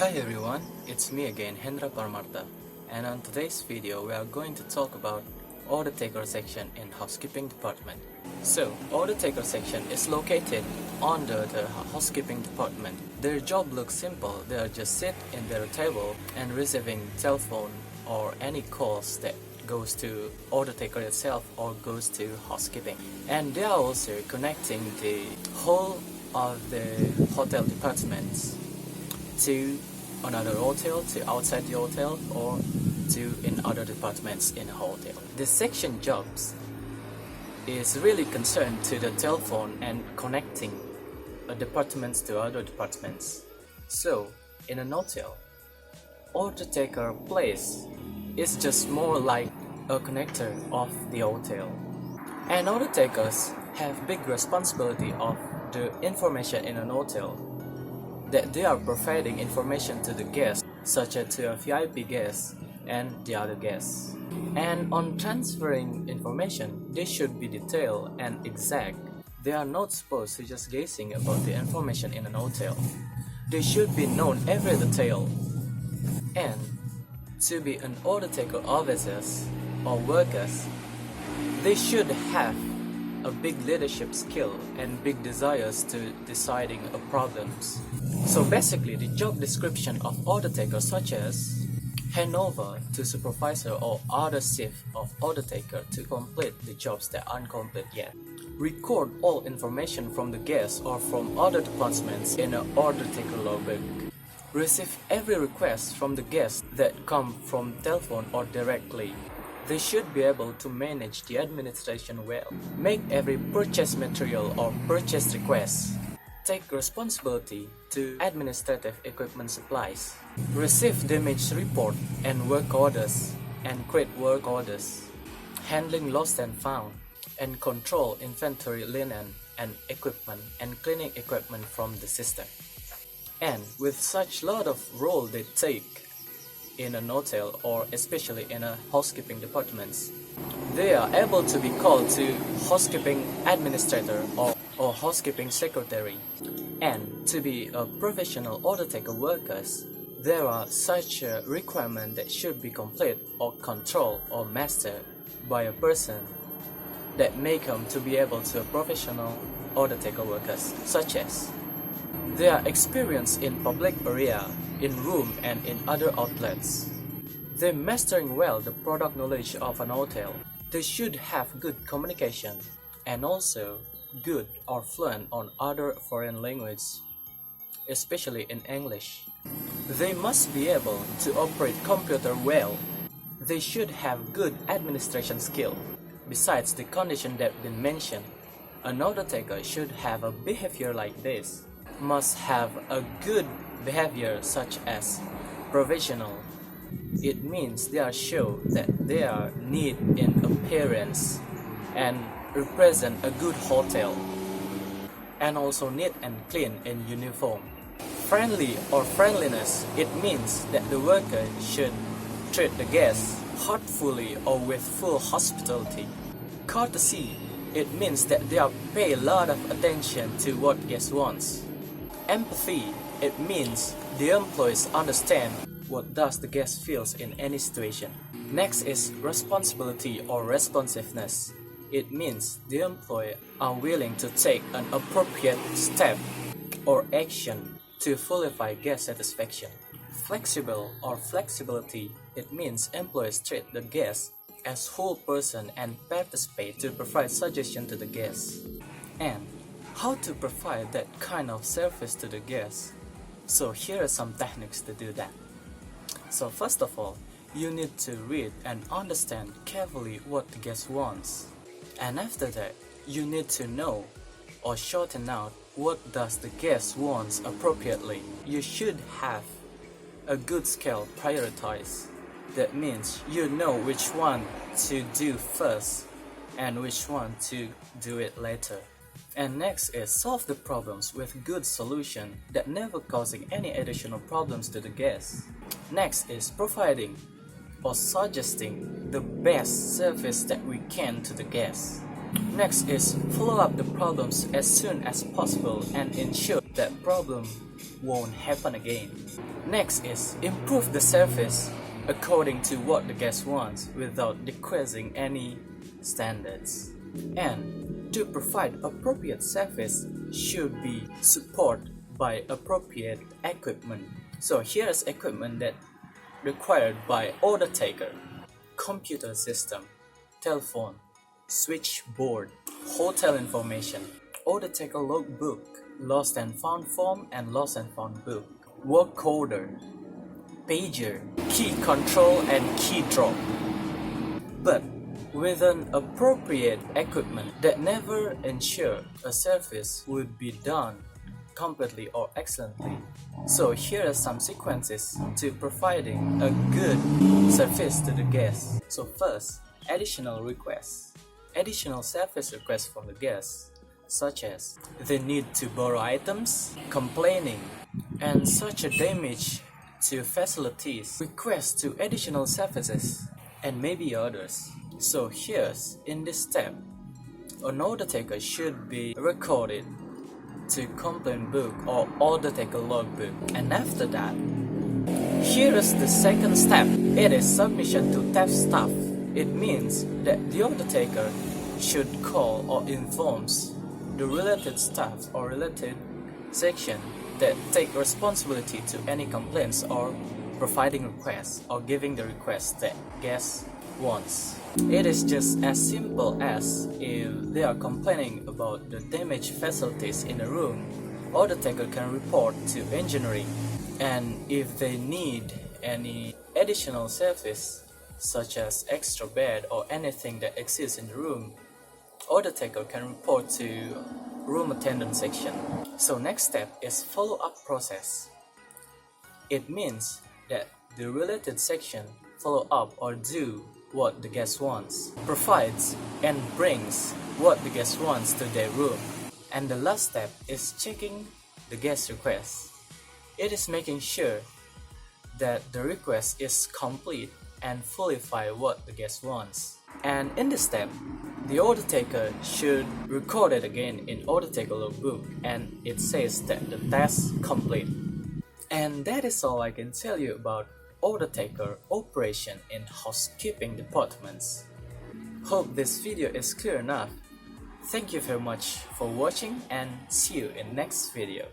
Hi everyone, it's me again, Hendra Parmarta, and on today's video we are going to talk about order taker section in housekeeping department. So, order taker section is located under the housekeeping department. Their job looks simple. They are just sit in their table and receiving telephone or any calls that goes to order taker itself or goes to housekeeping. And they are also connecting the whole of the hotel departments to another hotel, to outside the hotel, or to in other departments in a hotel. The section jobs is really concerned to the telephone and connecting departments to other departments. So, in an hotel, order taker place is just more like a connector of the hotel. And order takers have big responsibility of the information in an hotel, that they are providing information to the guests, such as to a VIP guest and the other guests. And on transferring information, they should be detailed and exact. They are not supposed to just guessing about the information in an hotel. They should be known every detail. And to be an order taker officers or workers, they should have a big leadership skill and big desires to deciding problems. So basically, the job description of order taker such as hand over to supervisor or other shift of order taker to complete the jobs that aren't complete yet. Record all information from the guests or from other departments in an order taker logbook. Receive every request from the guests that come from telephone or directly. They should be able to manage the administration well. Make every purchase material or purchase request. Take responsibility to administrative equipment supplies. Receive damage report and work orders and create work orders. Handling lost and found and control inventory linen and equipment and cleaning equipment from the system. And with such lot of role they take in an hotel or especially in a housekeeping departments, they are able to be called to housekeeping administrator or housekeeping secretary. And to be a professional order taker workers, there are such a requirement that should be complete or controlled or mastered by a person that make them to be able to a professional order taker workers, such as they are experienced in public area, in room and in other outlets. They're mastering well the product knowledge of an hotel. They should have good communication and also good or fluent on other foreign language, especially in English. They must be able to operate computer well. They should have good administration skill. Besides the condition that been mentioned, an order taker should have a behavior like this. Must have a good behavior such as professional. It means they are show that they are neat in appearance and represent a good hotel, and also neat and clean in uniform. Friendly or friendliness, it means that the worker should treat the guests heartfully or with full hospitality. Courtesy, it means that they are pay a lot of attention to what guest wants. Empathy, it means the employees understand what does the guest feels in any situation. Next is responsibility or responsiveness. It means the employee are willing to take an appropriate step or action to fulfill guest satisfaction. Flexible or flexibility, it means employees treat the guest as whole person and participate to provide suggestion to the guests. And how to provide that kind of service to the guests. So here are some techniques to do that. So first of all, you need to read and understand carefully what the guest wants. And after that, you need to know or shorten out what does the guest wants appropriately. You should have a good scale prioritize. That means you know which one to do first and which one to do it later. And next is solve the problems with good solution that never causing any additional problems to the guests. Next is providing or suggesting the best service that we can to the guests. Next is follow up the problems as soon as possible and ensure that problem won't happen again. Next is improve the service according to what the guest wants without decreasing any standards. And to provide appropriate service should be supported by appropriate equipment. So here's equipment that required by order taker: computer system, telephone, switchboard, hotel information, order taker logbook, lost and found form and lost and found book, work order, pager, key control and key drop. But with an appropriate equipment that never ensure a service would be done completely or excellently. So here are some sequences to providing a good service to the guests. So first, additional requests. Additional service requests from the guests, such as the need to borrow items, complaining, and such a damage to facilities, requests to additional services, and maybe others. So here's in this step, an order taker should be recorded to complaint book or order taker logbook. And after that, here is the second step. It is submission to TAF staff. It means that the order taker should call or informs the related staff or related section that take responsibility to any complaints or providing requests or giving the request that guest wants. It is just as simple as if they are complaining about the damaged facilities in a room, order taker can report to engineering, and if they need any additional service such as extra bed or anything that exists in the room, order taker can report to room attendant section. So next step is follow-up process. It means that the related section follow up or do what the guest wants, provides and brings what the guest wants to their room. And the last step is checking the guest request. It is making sure that the request is complete and fulfill what the guest wants. And in this step, the order taker should record it again in order taker logbook, and it says that the task complete. And that is all I can tell you about order taker operation in housekeeping departments. Hope this video is clear enough. Thank you very much for watching and see you in next video.